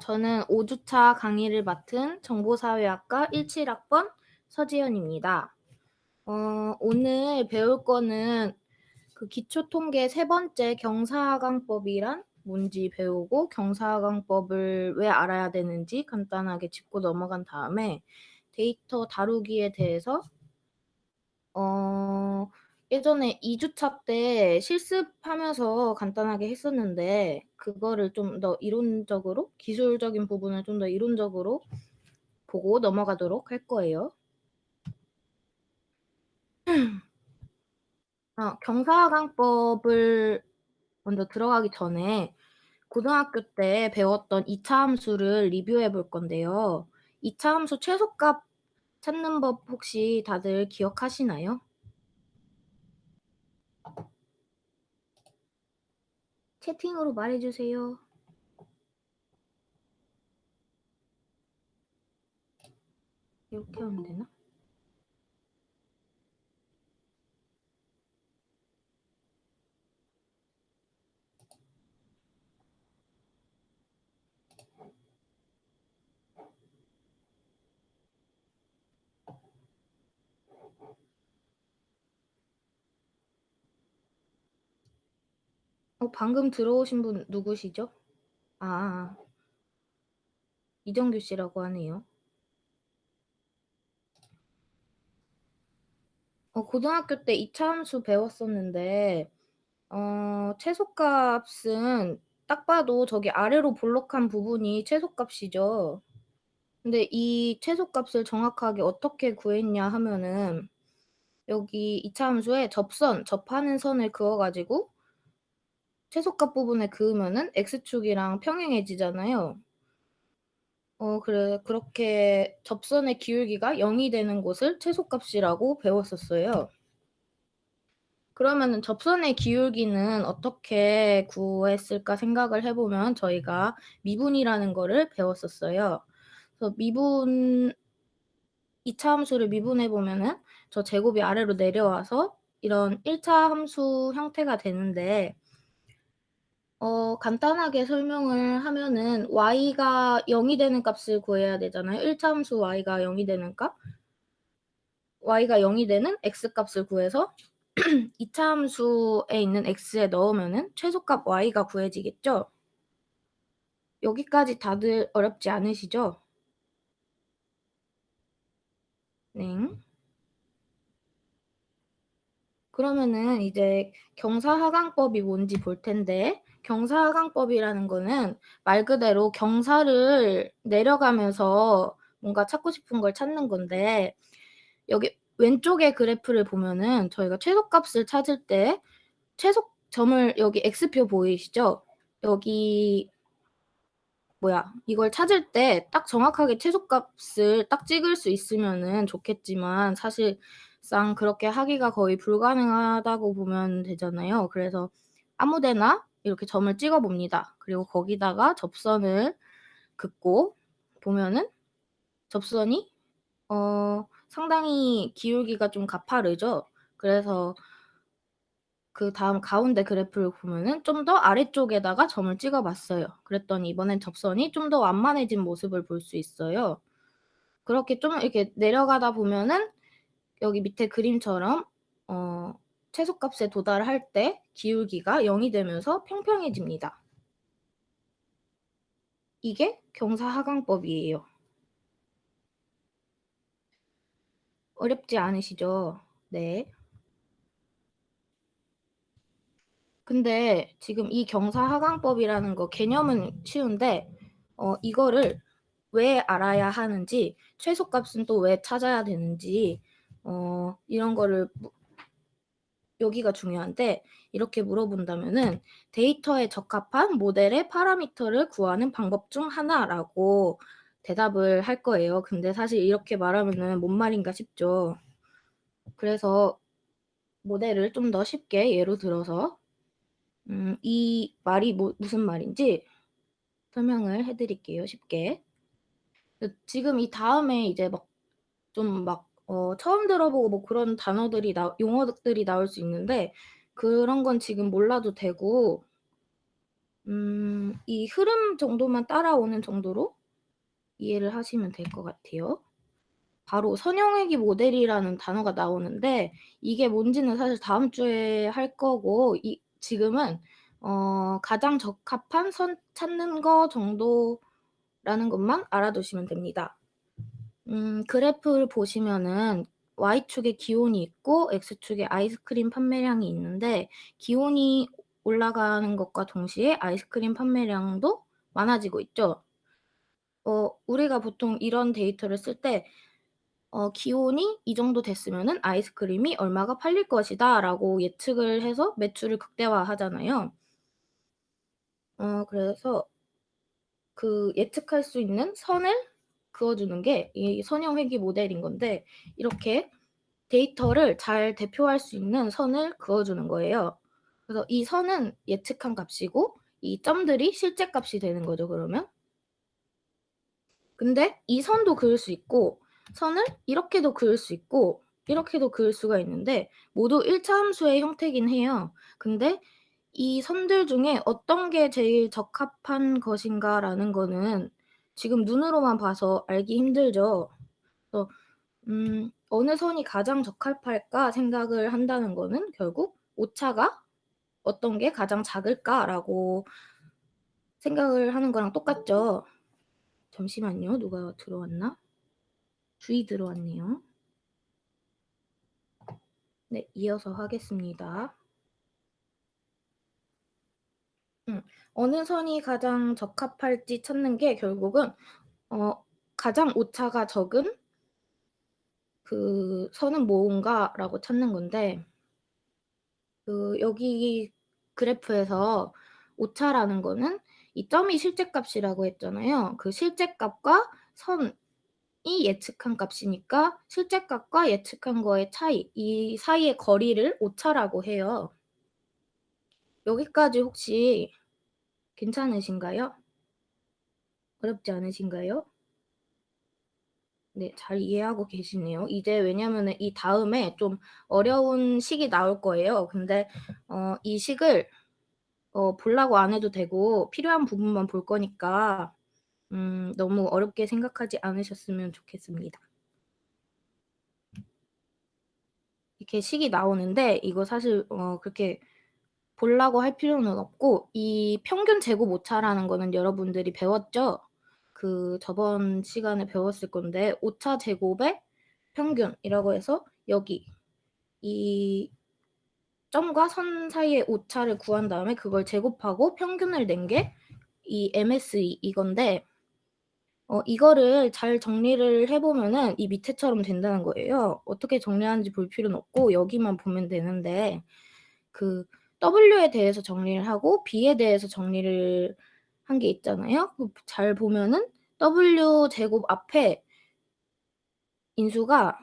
저는 5주차 강의를 맡은 정보사회학과 17학번 서지연입니다. 오늘 배울 거는 그 기초통계 세 번째 경사하강법이란 뭔지 배우고 경사하강법을 왜 알아야 되는지 간단하게 짚고 넘어간 다음에 데이터 다루기에 대해서 예전에 2주차 때 실습하면서 간단하게 했었는데 그거를 좀 더 이론적으로 기술적인 부분을 좀 더 이론적으로 보고 넘어가도록 할 거예요. 경사하강법을 먼저 들어가기 전에 고등학교 때 배웠던 2차 함수를 리뷰해 볼 건데요. 2차 함수 최소값 찾는 법 혹시 다들 기억하시나요? 채팅으로 말해주세요. 이렇게 하면 되나? 방금 들어오신 분 누구시죠? 아, 이정규 씨라고 하네요. 고등학교 때 2차 함수 배웠었는데, 최소값은 딱 봐도 저기 아래로 볼록한 부분이 최소값이죠. 근데 이 최소값을 정확하게 어떻게 구했냐 하면은, 여기 2차 함수에 접하는 선을 그어가지고, 최소값 부분에 그으면은 x축이랑 평행해지잖아요. 그렇게 접선의 기울기가 0이 되는 곳을 최소값이라고 배웠었어요. 그러면은 접선의 기울기는 어떻게 구했을까 생각을 해보면 저희가 미분이라는 거를 배웠었어요. 그래서 2차 함수를 미분해보면은 저 제곱이 아래로 내려와서 이런 1차 함수 형태가 되는데, 간단하게 설명을 하면은 y가 0이 되는 값을 구해야 되잖아요. 1차 함수 y가 0이 되는 값. y가 0이 되는 x값을 구해서 2차 함수에 있는 x에 넣으면은 최소값 y가 구해지겠죠? 여기까지 다들 어렵지 않으시죠? 네. 그러면은 이제 경사하강법이 뭔지 볼 텐데, 경사하강법이라는 거는 말 그대로 경사를 내려가면서 뭔가 찾고 싶은 걸 찾는 건데, 여기 왼쪽의 그래프를 보면은 저희가 최소값을 찾을 때 최소점을 여기 x표 보이시죠? 여기 이걸 찾을 때 딱 정확하게 최소값을 딱 찍을 수 있으면은 좋겠지만 사실상 그렇게 하기가 거의 불가능하다고 보면 되잖아요. 그래서 아무 데나 이렇게 점을 찍어 봅니다. 그리고 거기다가 접선을 긋고 보면은 접선이 상당히 기울기가 좀 가파르죠. 그래서 그 다음 가운데 그래프를 보면은 좀 더 아래쪽에다가 점을 찍어 봤어요. 그랬더니 이번엔 접선이 좀 더 완만해진 모습을 볼 수 있어요. 그렇게 좀 이렇게 내려가다 보면은 여기 밑에 그림처럼 최소값에 도달할 때 기울기가 0이 되면서 평평해집니다. 이게 경사하강법이에요. 어렵지 않으시죠? 네. 근데 지금 이 경사하강법이라는 거 개념은 쉬운데 이거를 왜 알아야 하는지, 최소값은 또 왜 찾아야 되는지 이런 거를 여기가 중요한데, 이렇게 물어본다면은 데이터에 적합한 모델의 파라미터를 구하는 방법 중 하나라고 대답을 할 거예요. 근데 사실 이렇게 말하면은 뭔 말인가 싶죠. 그래서 모델을 좀 더 쉽게 예로 들어서 이 말이 무슨 말인지 설명을 해드릴게요. 쉽게. 지금 이 다음에 이제 처음 들어보고 그런 용어들이 나올 수 있는데, 그런 건 지금 몰라도 되고, 이 흐름 정도만 따라오는 정도로 이해를 하시면 될 것 같아요. 바로 선형외기 모델이라는 단어가 나오는데 이게 뭔지는 사실 다음 주에 할 거고 지금은 가장 적합한 선 찾는 거 정도라는 것만 알아두시면 됩니다. 그래프를 보시면은 Y축에 기온이 있고 X축에 아이스크림 판매량이 있는데 기온이 올라가는 것과 동시에 아이스크림 판매량도 많아지고 있죠. 우리가 보통 이런 데이터를 쓸 때 기온이 이 정도 됐으면은 아이스크림이 얼마가 팔릴 것이다라고 예측을 해서 매출을 극대화하잖아요. 그래서 그 예측할 수 있는 선을 그어 주는 게 이 선형 회귀 모델인 건데 이렇게 데이터를 잘 대표할 수 있는 선을 그어 주는 거예요. 그래서 이 선은 예측한 값이고 이 점들이 실제 값이 되는 거죠, 그러면. 근데 이 선도 그을 수 있고 선을 이렇게도 그을 수 있고 이렇게도 그을 수가 있는데 모두 1차 함수의 형태이긴 해요. 근데 이 선들 중에 어떤 게 제일 적합한 것인가라는 거는 지금 눈으로만 봐서 알기 힘들죠. 그래서 어느 선이 가장 적합할까 생각을 한다는 거는 결국 오차가 어떤 게 가장 작을까라고 생각을 하는 거랑 똑같죠. 잠시만요. 누가 들어왔나? 주희 들어왔네요. 네, 이어서 하겠습니다. 어느 선이 가장 적합할지 찾는 게 결국은 가장 오차가 적은 그 선은 뭔가라고 찾는 건데 여기 그래프에서 오차라는 거는 이 점이 실제값이라고 했잖아요. 그 실제값과 선이 예측한 값이니까 실제값과 예측한 거의 차이, 이 사이의 거리를 오차라고 해요. 여기까지 혹시 괜찮으신가요? 어렵지 않으신가요? 네, 잘 이해하고 계시네요. 이제 왜냐면은 이 다음에 좀 어려운 식이 나올 거예요. 근데 이 식을 보려고 안 해도 되고 필요한 부분만 볼 거니까 너무 어렵게 생각하지 않으셨으면 좋겠습니다. 이렇게 식이 나오는데 이거 사실 그렇게 보려고 할 필요는 없고 이 평균 제곱 오차라는 거는 여러분들이 배웠죠? 저번 시간에 배웠을 건데 오차 제곱의 평균이라고 해서 여기 이 점과 선 사이의 오차를 구한 다음에 그걸 제곱하고 평균을 낸 게 이 MSE 이건데 이거를 잘 정리를 해 보면은 이 밑에처럼 된다는 거예요. 어떻게 정리하는지 볼 필요는 없고 여기만 보면 되는데 그 W에 대해서 정리를 하고 B에 대해서 정리를 한 게 있잖아요. 잘 보면은 W 제곱 앞에 인수가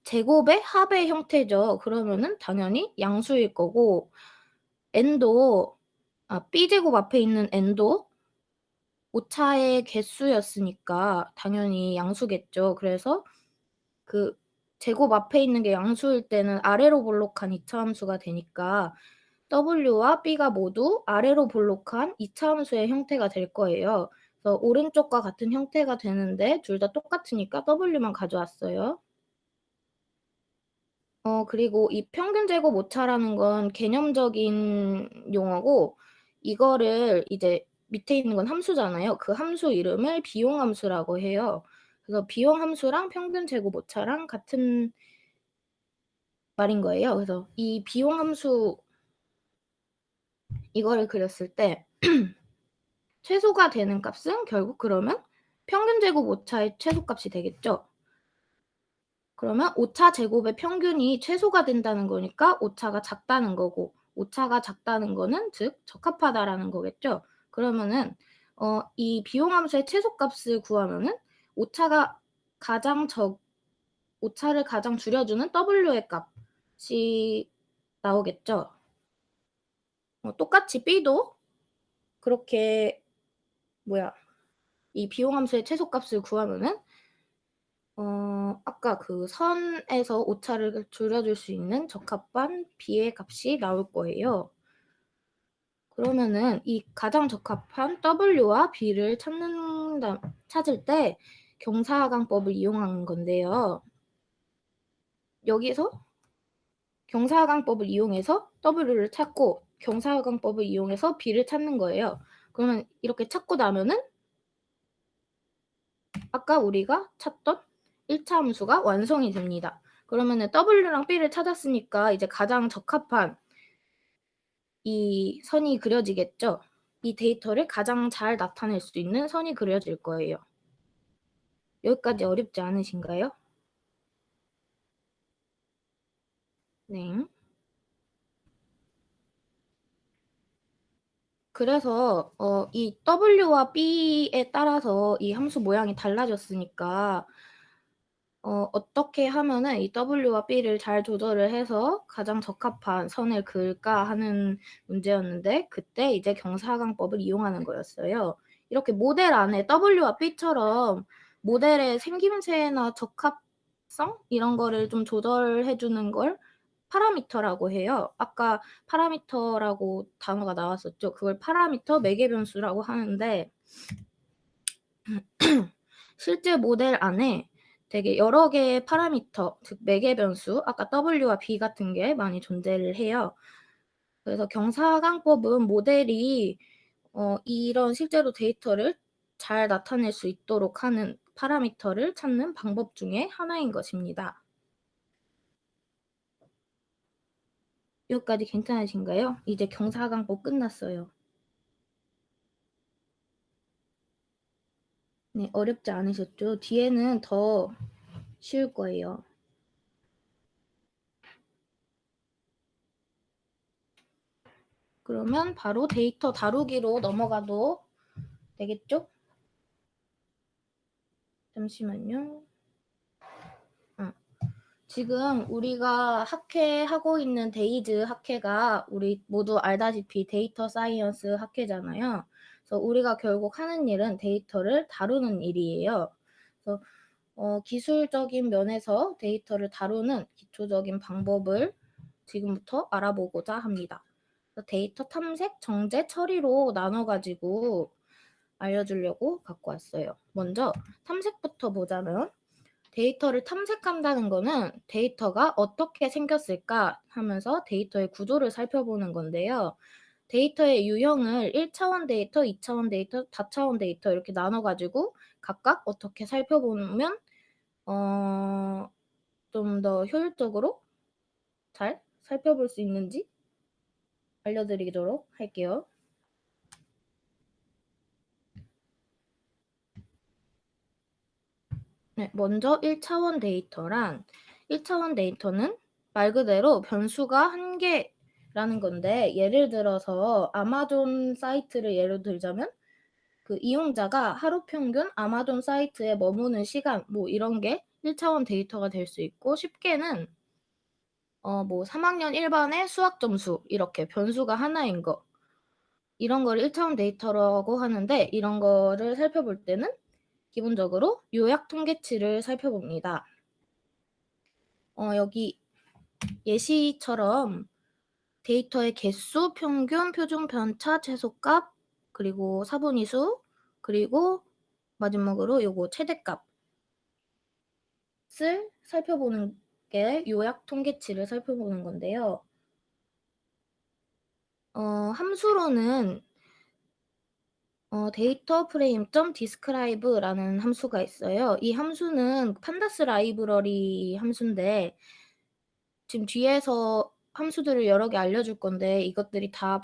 제곱의 합의 형태죠. 그러면은 당연히 양수일 거고 n도 B 제곱 앞에 있는 n도 오차의 개수였으니까 당연히 양수겠죠. 그래서 그 제곱 앞에 있는 게 양수일 때는 아래로 볼록한 이차 함수가 되니까 W와 B가 모두 아래로 볼록한 이차 함수의 형태가 될 거예요. 그래서 오른쪽과 같은 형태가 되는데 둘 다 똑같으니까 W만 가져왔어요. 그리고 이 평균 제곱 오차라는 건 개념적인 용어고 이거를 이제 밑에 있는 건 함수잖아요. 그 함수 이름을 비용 함수라고 해요. 그래서 비용 함수랑 평균 제곱 오차랑 같은 말인 거예요. 그래서 이 비용 함수 이거를 그렸을 때 최소가 되는 값은 결국 그러면 평균 제곱 오차의 최소값이 되겠죠. 그러면 오차 제곱의 평균이 최소가 된다는 거니까 오차가 작다는 거고 오차가 작다는 거는 즉 적합하다라는 거겠죠. 그러면은 이 비용 함수의 최소값을 구하면은 오차가 오차를 가장 줄여주는 W의 값이 나오겠죠. 똑같이 B도 그렇게 이 비용 함수의 최소값을 구하면은 아까 그 선에서 오차를 줄여줄 수 있는 적합한 B의 값이 나올 거예요. 그러면은 이 가장 적합한 W와 B를 찾을 때 경사하강법을 이용하는 건데요. 여기서 경사하강법을 이용해서 W를 찾고 경사하강법을 이용해서 B를 찾는 거예요. 그러면 이렇게 찾고 나면은 아까 우리가 찾던 1차 함수가 완성이 됩니다. 그러면은 W랑 B를 찾았으니까 이제 가장 적합한 이 선이 그려지겠죠. 이 데이터를 가장 잘 나타낼 수 있는 선이 그려질 거예요. 여기까지 어렵지 않으신가요? 네. 그래서 이 W와 B에 따라서 이 함수 모양이 달라졌으니까 어떻게 하면은 이 W와 B를 잘 조절을 해서 가장 적합한 선을 그을까 하는 문제였는데 그때 이제 경사하강법을 이용하는 거였어요. 이렇게 모델 안에 W와 B처럼 모델의 생김새나 적합성 이런 거를 좀 조절해 주는 걸 파라미터라고 해요. 아까 파라미터라고 단어가 나왔었죠. 그걸 파라미터 매개변수라고 하는데 실제 모델 안에 되게 여러 개의 파라미터, 즉 매개변수, 아까 W와 B 같은 게 많이 존재를 해요. 그래서 경사하강법은 모델이 이런 실제로 데이터를 잘 나타낼 수 있도록 하는 파라미터를 찾는 방법 중에 하나인 것입니다. 여기까지 괜찮으신가요? 이제 경사하강법 끝났어요. 네, 어렵지 않으셨죠? 뒤에는 더 쉬울 거예요. 그러면 바로 데이터 다루기로 넘어가도 되겠죠? 잠시만요. 지금 우리가 학회하고 있는 데이즈 학회가 우리 모두 알다시피 데이터 사이언스 학회잖아요. 그래서 우리가 결국 하는 일은 데이터를 다루는 일이에요. 그래서 기술적인 면에서 데이터를 다루는 기초적인 방법을 지금부터 알아보고자 합니다. 데이터 탐색, 정제, 처리로 나눠가지고 알려주려고 갖고 왔어요. 먼저 탐색부터 보자면 데이터를 탐색한다는 거는 데이터가 어떻게 생겼을까 하면서 데이터의 구조를 살펴보는 건데요. 데이터의 유형을 1차원 데이터, 2차원 데이터, 다차원 데이터 이렇게 나눠가지고 각각 어떻게 살펴보면 좀 더 효율적으로 잘 살펴볼 수 있는지 알려드리도록 할게요. 네, 먼저 1차원 데이터란 1차원 데이터는 말 그대로 변수가 한 개라는 건데 예를 들어서 아마존 사이트를 예로 들자면 그 이용자가 하루 평균 아마존 사이트에 머무는 시간 뭐 이런 게 1차원 데이터가 될 수 있고 쉽게는 뭐 3학년 1반의 수학 점수 이렇게 변수가 하나인 거 이런 거를 1차원 데이터라고 하는데 이런 거를 살펴볼 때는 기본적으로 요약 통계치를 살펴봅니다. 여기 예시처럼 데이터의 개수, 평균, 표준 편차, 최소값, 그리고 사분위수, 그리고 마지막으로 요거 최대값을 살펴보는 게 요약 통계치를 살펴보는 건데요. 함수로는 데이터 프레임 .describe라는 함수가 있어요. 이 함수는 판다스 라이브러리 함수인데 지금 뒤에서 함수들을 여러 개 알려줄 건데 이것들이 다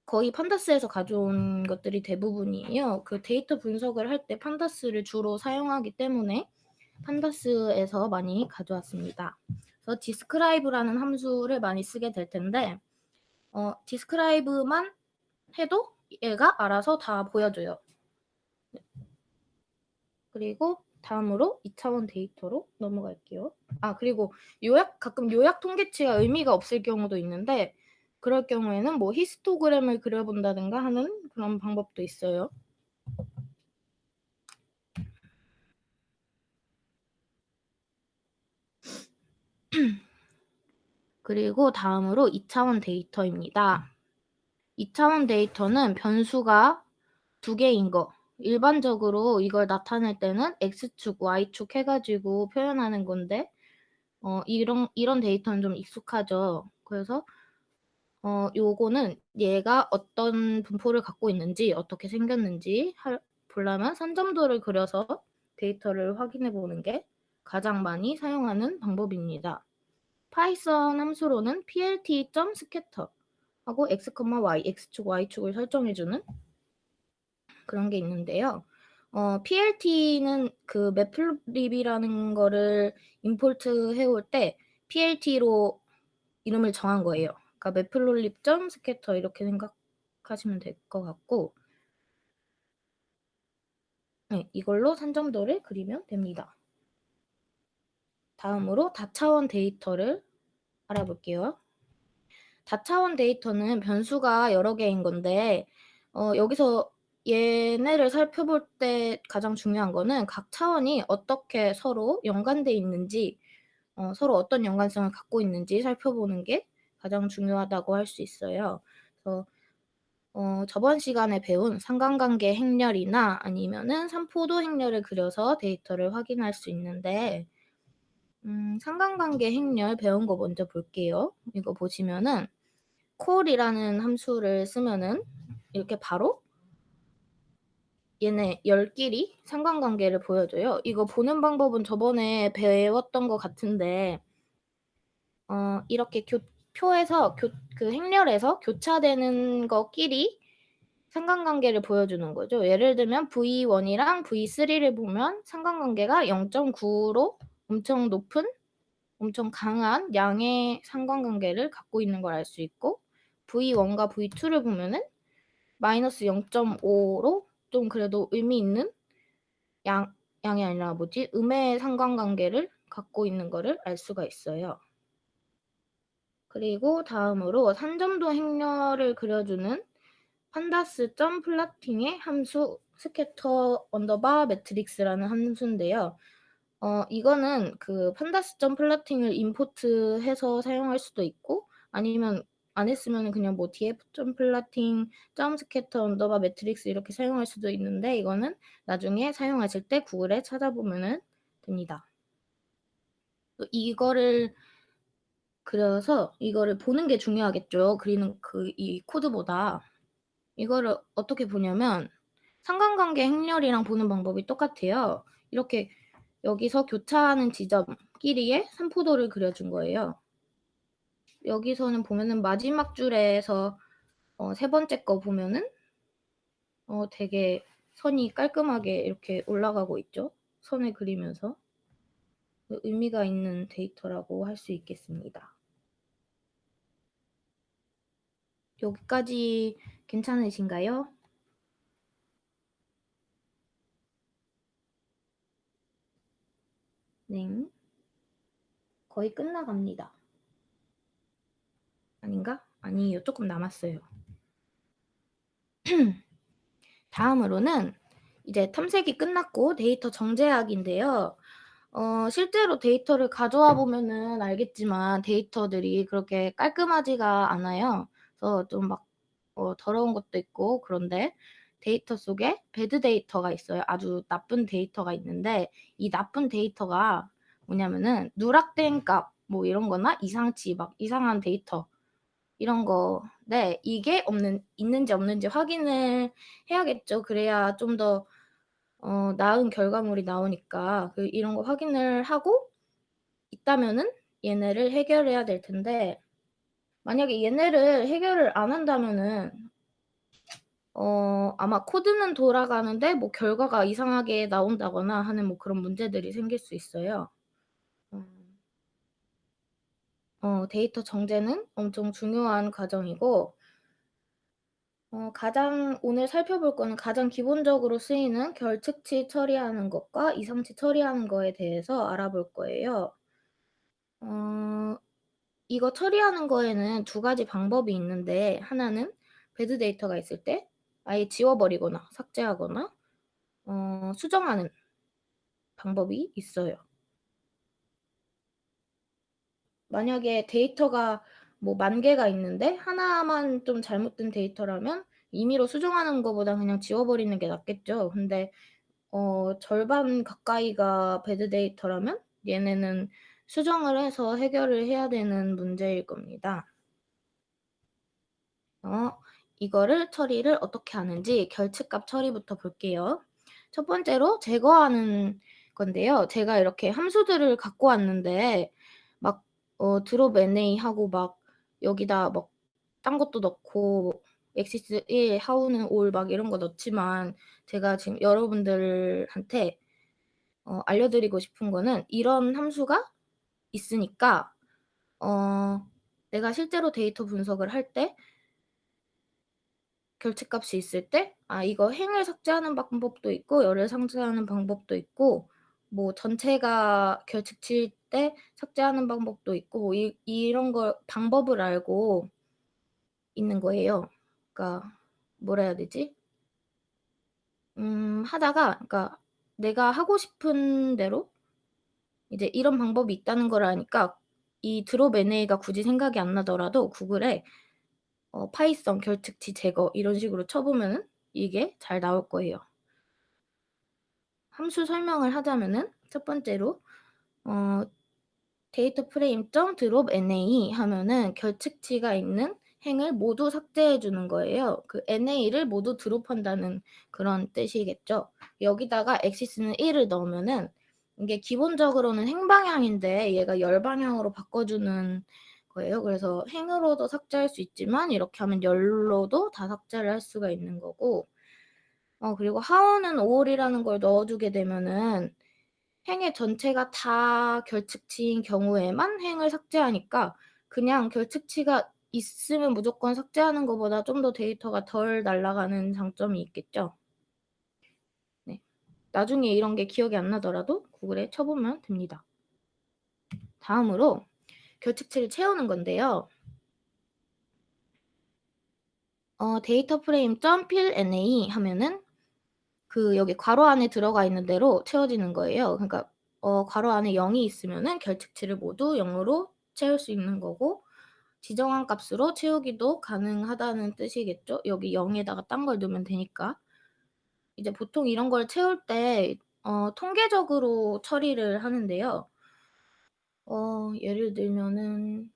거의 판다스에서 가져온 것들이 대부분이에요. 그 데이터 분석을 할 때 판다스를 주로 사용하기 때문에 판다스에서 많이 가져왔습니다. 그래서 describe라는 함수를 많이 쓰게 될 텐데 describe만 해도 얘가 알아서 다 보여줘요. 그리고 다음으로 2차원 데이터로 넘어갈게요. 그리고 가끔 요약 통계치가 의미가 없을 경우도 있는데 그럴 경우에는 뭐 히스토그램을 그려본다든가 하는 그런 방법도 있어요. 그리고 다음으로 2차원 데이터입니다. 2차원 데이터는 변수가 2개인 거. 일반적으로 이걸 나타낼 때는 X축, Y축 해가지고 표현하는 건데, 이런 데이터는 좀 익숙하죠. 그래서, 요거는 얘가 어떤 분포를 갖고 있는지, 어떻게 생겼는지 보려면 선점도를 그려서 데이터를 확인해 보는 게 가장 많이 사용하는 방법입니다. 파이썬 함수로는 plt.scatter 하고 x, y, x축, y축을 설정해주는 그런 게 있는데요. PLT는 그 매플립이라는 거를 임포트 해올 때 PLT로 이름을 정한 거예요. 그러니까 매플립.scatter 이렇게 생각하시면 될 것 같고, 네, 이걸로 산점도를 그리면 됩니다. 다음으로 다차원 데이터를 알아볼게요. 다차원 데이터는 변수가 여러 개인 건데, 여기서 얘네를 살펴볼 때 가장 중요한 거는 각 차원이 어떻게 서로 연관돼 있는지, 서로 어떤 연관성을 갖고 있는지 살펴보는 게 가장 중요하다고 할 수 있어요. 그래서 저번 시간에 배운 상관관계 행렬이나 아니면은 삼포도 행렬을 그려서 데이터를 확인할 수 있는데, 상관관계 행렬 배운 거 먼저 볼게요. 이거 보시면은 call이라는 함수를 쓰면은 이렇게 바로 얘네 열끼리 상관관계를 보여줘요. 이거 보는 방법은 저번에 배웠던 것 같은데, 이렇게 표에서 그 행렬에서 교차되는 거끼리 상관관계를 보여주는 거죠. 예를 들면 V1이랑 V3를 보면 상관관계가 0.9로 엄청 높은, 엄청 강한 양의 상관관계를 갖고 있는 걸 알 수 있고, V1과 V2를 보면은 마이너스 0.5로 좀 그래도 의미 있는 양이 아니라 음의 상관관계를 갖고 있는 거를 알 수가 있어요. 그리고 다음으로 산점도 행렬을 그려주는 판다스.플라팅의 함수 스캐터 언더바 매트릭스라는 함수인데요. 이거는 그 pandas.plotting을 임포트해서 사용할 수도 있고, 아니면 안 했으면 그냥 뭐 df.plotting, scatter 언더바 매트릭스 이렇게 사용할 수도 있는데, 이거는 나중에 사용하실 때 구글에 찾아보면 됩니다. 이거를 그려서 이거를 보는 게 중요하겠죠. 그리는 이 코드보다. 이거를 어떻게 보냐면 상관관계 행렬이랑 보는 방법이 똑같아요. 이렇게 여기서 교차하는 지점끼리의 삼포도를 그려준 거예요. 여기서는 보면은 마지막 줄에서 세 번째 거 보면은 되게 선이 깔끔하게 이렇게 올라가고 있죠. 선을 그리면서 의미가 있는 데이터라고 할 수 있겠습니다. 여기까지 괜찮으신가요? 네. 거의 끝나갑니다. 아닌가? 아니에요. 조금 남았어요. 다음으로는 이제 탐색이 끝났고 데이터 정제하기인데요. 실제로 데이터를 가져와 보면은 알겠지만 데이터들이 그렇게 깔끔하지가 않아요. 그래서 좀 막 더러운 것도 있고, 그런데 데이터 속에 배드 데이터가 있어요. 아주 나쁜 데이터가 있는데, 이 나쁜 데이터가 뭐냐면은 누락된 값 뭐 이런 거나 이상치 막 이상한 데이터 이런 거인데, 이게 있는지 없는지 확인을 해야겠죠. 그래야 좀 더 나은 결과물이 나오니까. 이런 거 확인을 하고 있다면은 얘네를 해결해야 될 텐데, 만약에 얘네를 해결을 안 한다면은 아마 코드는 돌아가는데 뭐 결과가 이상하게 나온다거나 하는 뭐 그런 문제들이 생길 수 있어요. 데이터 정제는 엄청 중요한 과정이고, 오늘 살펴볼 거는 가장 기본적으로 쓰이는 결측치 처리하는 것과 이상치 처리하는 거에 대해서 알아볼 거예요. 이거 처리하는 거에는 두 가지 방법이 있는데, 하나는 배드 데이터가 있을 때 아예 지워버리거나 삭제하거나 수정하는 방법이 있어요. 만약에 데이터가 뭐 10,000개가 있는데 하나만 좀 잘못된 데이터라면 임의로 수정하는 거보다 그냥 지워버리는 게 낫겠죠. 근데 절반 가까이가 배드 데이터라면 얘네는 수정을 해서 해결을 해야 되는 문제일 겁니다. 이거를 처리를 어떻게 하는지 결측값 처리부터 볼게요. 첫 번째로 제거하는 건데요. 제가 이렇게 함수들을 갖고 왔는데 막 drop NA 하고 막 여기다 막 딴 것도 넣고 axis 1, how는 all 막 이런 거 넣지만 제가 지금 여러분들한테 알려드리고 싶은 거는 이런 함수가 있으니까 내가 실제로 데이터 분석을 할 때 결측값이 있을 때 이거 행을 삭제하는 방법도 있고 열을 삭제하는 방법도 있고 뭐 전체가 결측치일 때 삭제하는 방법도 있고 뭐 이런 걸 방법을 알고 있는 거예요. 그러니까 뭐라 해야 되지? 하다가 그러니까 내가 하고 싶은 대로 이제 이런 방법이 있다는 걸 아니까 이 drop NA가 굳이 생각이 안 나더라도 구글에 파이썬 결측치 제거 이런 식으로 쳐 보면은 이게 잘 나올 거예요. 함수 설명을 하자면은 첫 번째로 어 데이터 프레임 .drop NA 하면은 결측치가 있는 행을 모두 삭제해 주는 거예요. 그 NA를 모두 드롭한다는 그런 뜻이겠죠. 여기다가 axis는 1을 넣으면은 이게 기본적으로는 행 방향인데 얘가 열 방향으로 바꿔 주는 거예요. 그래서 행으로도 삭제할 수 있지만 이렇게 하면 열로도 다 삭제를 할 수가 있는 거고 그리고 how는 all이라는 걸 넣어 주게 되면은 행의 전체가 다 결측치인 경우에만 행을 삭제하니까 그냥 결측치가 있으면 무조건 삭제하는 것보다 좀 더 데이터가 덜 날아가는 장점이 있겠죠. 네. 나중에 이런 게 기억이 안 나더라도 구글에 쳐 보면 됩니다. 다음으로 결측치를 채우는 건데요. 데이터 프레임 .fill NA 하면은 그 여기 괄호 안에 들어가 있는 대로 채워지는 거예요. 그러니까 괄호 안에 0이 있으면은 결측치를 모두 0으로 채울 수 있는 거고 지정한 값으로 채우기도 가능하다는 뜻이겠죠. 여기 0에다가 딴 걸 넣으면 되니까. 이제 보통 이런 걸 채울 때 통계적으로 처리를 하는데요. 예를 들면은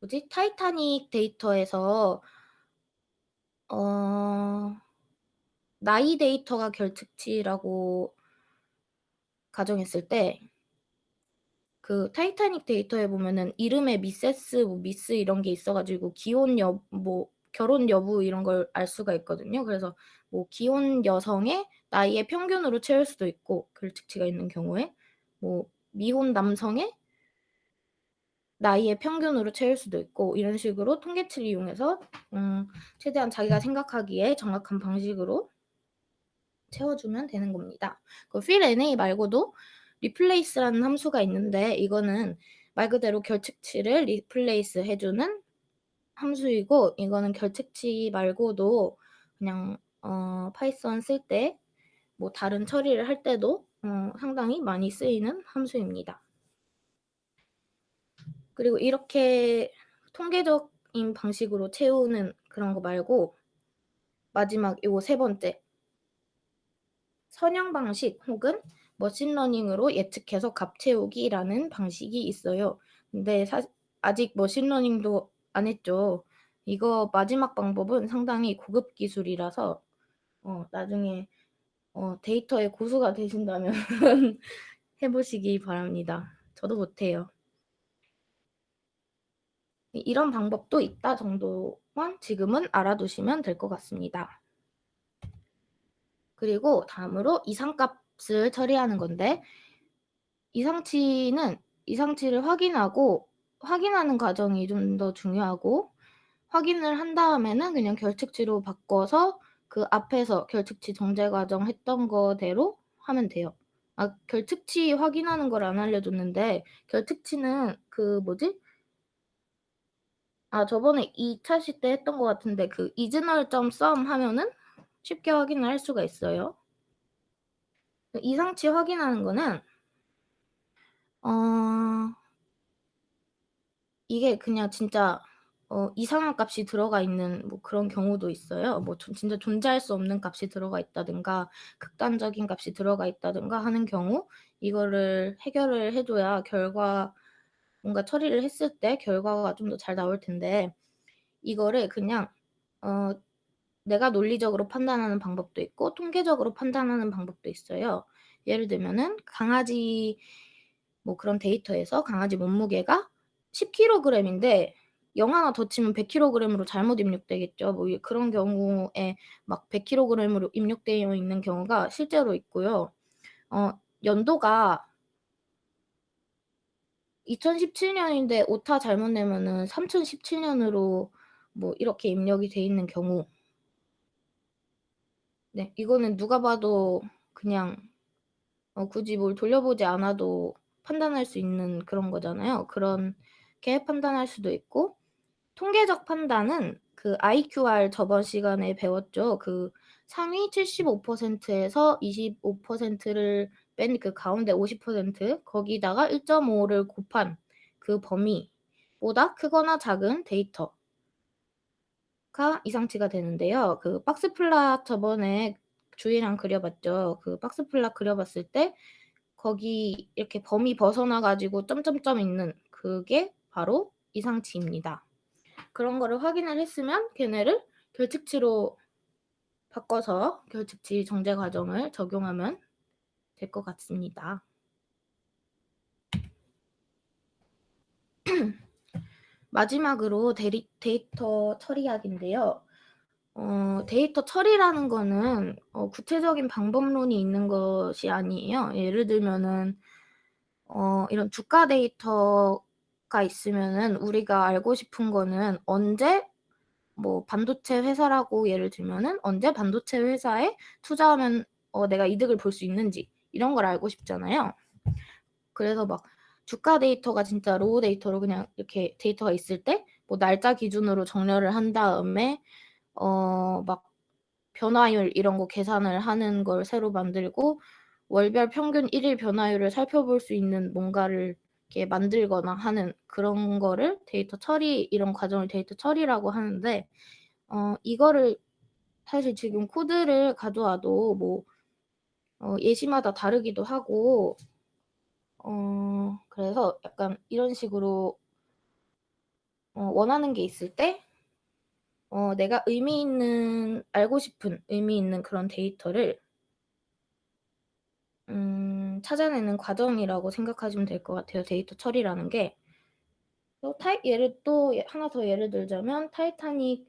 뭐지? 타이타닉 데이터에서 어 나이 데이터가 결측치라고 가정했을 때 그 타이타닉 데이터에 보면은 이름에 미세스 뭐 미스 이런 게 있어 가지고 기혼 뭐 결혼 여부 이런 걸 알 수가 있거든요. 그래서 뭐 기혼 여성의 나이의 평균으로 채울 수도 있고 결측치가 있는 경우에 뭐 미혼 남성의 나이의 평균으로 채울 수도 있고 이런 식으로 통계치를 이용해서 최대한 자기가 생각하기에 정확한 방식으로 채워주면 되는 겁니다. 그 fill NA 말고도 replace라는 함수가 있는데 이거는 말 그대로 결측치를 replace 해주는 함수이고 이거는 결측치 말고도 그냥 파이썬 쓸 때 뭐 다른 처리를 할 때도 상당히 많이 쓰이는 함수입니다. 그리고 이렇게 통계적인 방식으로 채우는 그런 거 말고 마지막 요거 세 번째 선형 방식 혹은 머신러닝으로 예측해서 값 채우기라는 방식이 있어요. 근데 아직 머신러닝도 안 했죠. 이거 마지막 방법은 상당히 고급 기술이라서 나중에 데이터의 고수가 되신다면 해 보시기 바랍니다. 저도 못해요. 이런 방법도 있다 정도만 지금은 알아두시면 될 것 같습니다. 그리고 다음으로 이상값을 처리하는 건데 이상치를 확인하는 과정이 좀 더 중요하고 확인을 한 다음에는 그냥 결측치로 바꿔서 그 앞에서 결측치 정제 과정 했던 거대로 하면 돼요. 결측치 확인하는 걸 안 알려줬는데 결측치는 그 뭐지? 저번에 2차 시 때 했던 것 같은데 그 isNull.sum 하면은 쉽게 확인을 할 수가 있어요. 이상치 확인하는 거는 이게 그냥 진짜 이상한 값이 들어가 있는 뭐 그런 경우도 있어요. 뭐 진짜 존재할 수 없는 값이 들어가 있다든가 극단적인 값이 들어가 있다든가 하는 경우, 이거를 해결을 해 줘야 뭔가 처리를 했을 때 결과가 좀 더 잘 나올 텐데, 이거를 그냥 어 내가 논리적으로 판단하는 방법도 있고 통계적으로 판단하는 방법도 있어요. 예를 들면은 강아지 뭐 그런 데이터에서 강아지 몸무게가 10 킬로그램인데 0 하나 더 치면 100 킬로그램으로 잘못 입력되겠죠. 뭐 그런 경우에 막 100 킬로그램으로 입력되어 있는 경우가 실제로 있고요. 어 연도가 2017 년인데 오타 잘못 내면은 3017 년으로 뭐 이렇게 입력이 돼 있는 경우. 네. 이거는 누가 봐도 그냥 굳이 뭘 돌려보지 않아도 판단할 수 있는 그런 거잖아요. 그렇게 판단할 수도 있고, 통계적 판단은 그 IQR 저번 시간에 배웠죠. 그 상위 75% 에서 25% 를 뺀 그 가운데 50% 거기다가 1.5를 곱한 그 범위보다 크거나 작은 데이터가 이상치가 되는데요. 그 박스 플랫 저번에 주희랑 그려 봤죠. 그 박스 플랫 그려 봤을 때 거기 이렇게 범위 벗어나 가지고 점점점 있는 그게 바로 이상치입니다. 그런 거를 확인을 했으면 걔네를 결측치로 바꿔서 결측치 정제 과정을 적용하면 될 것 같습니다. 마지막으로 데이터 처리학인데요. 데이터 처리라는 거는 구체적인 방법론이 있는 것이 아니에요. 예를 들면은 이런 주가 데이터가 있으면은 우리가 알고 싶은 거는 언제 뭐 반도체 회사라고 예를 들면은 언제 반도체 회사에 투자하면 내가 이득을 볼 수 있는지 이런 걸 알고 싶잖아요. 그래서 막 주가 데이터가 진짜 로우 데이터로 그냥 이렇게 데이터가 있을 때 뭐 날짜 기준으로 정렬을 한 다음에 막 변화율 이런 거 계산을 하는 걸 새로 만들고 월별 평균 1일 변화율을 살펴볼 수 있는 뭔가를 이렇게 만들거나 하는 그런 거를 데이터 처리, 이런 과정을 데이터 처리라고 하는데, 이거를 사실 지금 코드를 가져와도 뭐 예시마다 다르기도 하고, 그래서 약간 이런 식으로 원하는 게 있을 때 내가 알고 싶은 의미 있는 그런 데이터를 찾아내는 과정이라고 생각하시면 될 것 같아요, 데이터 처리라는 게. 하나 더 예를 들자면 타이타닉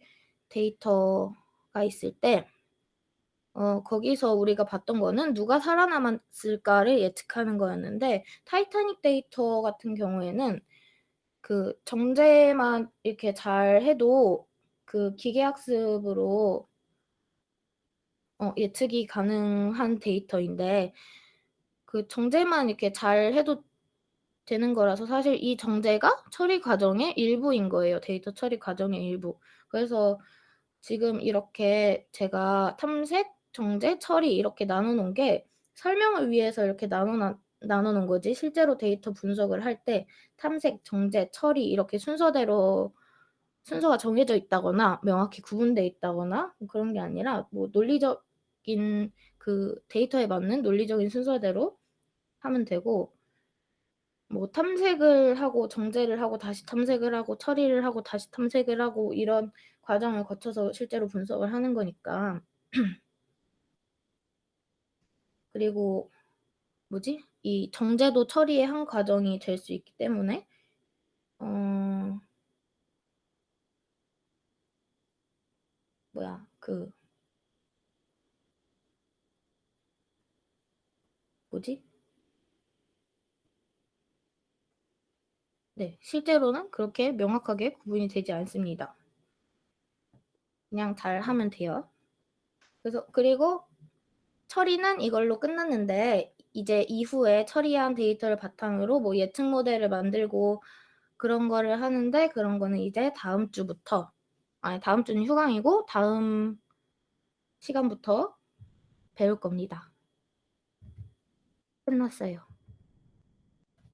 데이터가 있을 때 거기서 우리가 봤던 거는 누가 살아남았을까를 예측하는 거였는데, 타이타닉 데이터 같은 경우에는 그 정제만 이렇게 잘 해도 그 기계학습으로 예측이 가능한 데이터인데, 그 정제만 이렇게 잘 해도 되는 거라서 사실 이 정제가 처리 과정의 일부인 거예요. 데이터 처리 과정의 일부. 그래서 지금 이렇게 제가 탐색, 정제, 처리 이렇게 나눠 놓은 게 설명을 위해서 이렇게 나눠 놓은 거지, 실제로 데이터 분석을 할 때 탐색, 정제, 처리 이렇게 순서가 정해져 있다거나 명확히 구분돼 있다거나 뭐 그런 게 아니라 뭐 논리적인 그 데이터에 맞는 논리적인 순서대로 하면 되고, 뭐 탐색을 하고 정제를 하고 다시 탐색을 하고 처리를 하고 다시 탐색을 하고 이런 과정을 거쳐서 실제로 분석을 하는 거니까. 그리고 이 정제도 처리의 한 과정이 될 수 있기 때문에 어 뭐야 그 뭐지? 네. 실제로는 그렇게 명확하게 구분이 되지 않습니다. 그냥 잘하면 돼요. 그리고 처리는 이걸로 끝났는데, 이제 이후에 처리한 데이터를 바탕으로 뭐 예측 모델을 만들고 그런 거를 하는데, 그런 거는 이제 다음 주는 휴강이고 다음 시간부터 배울 겁니다. 끝났어요.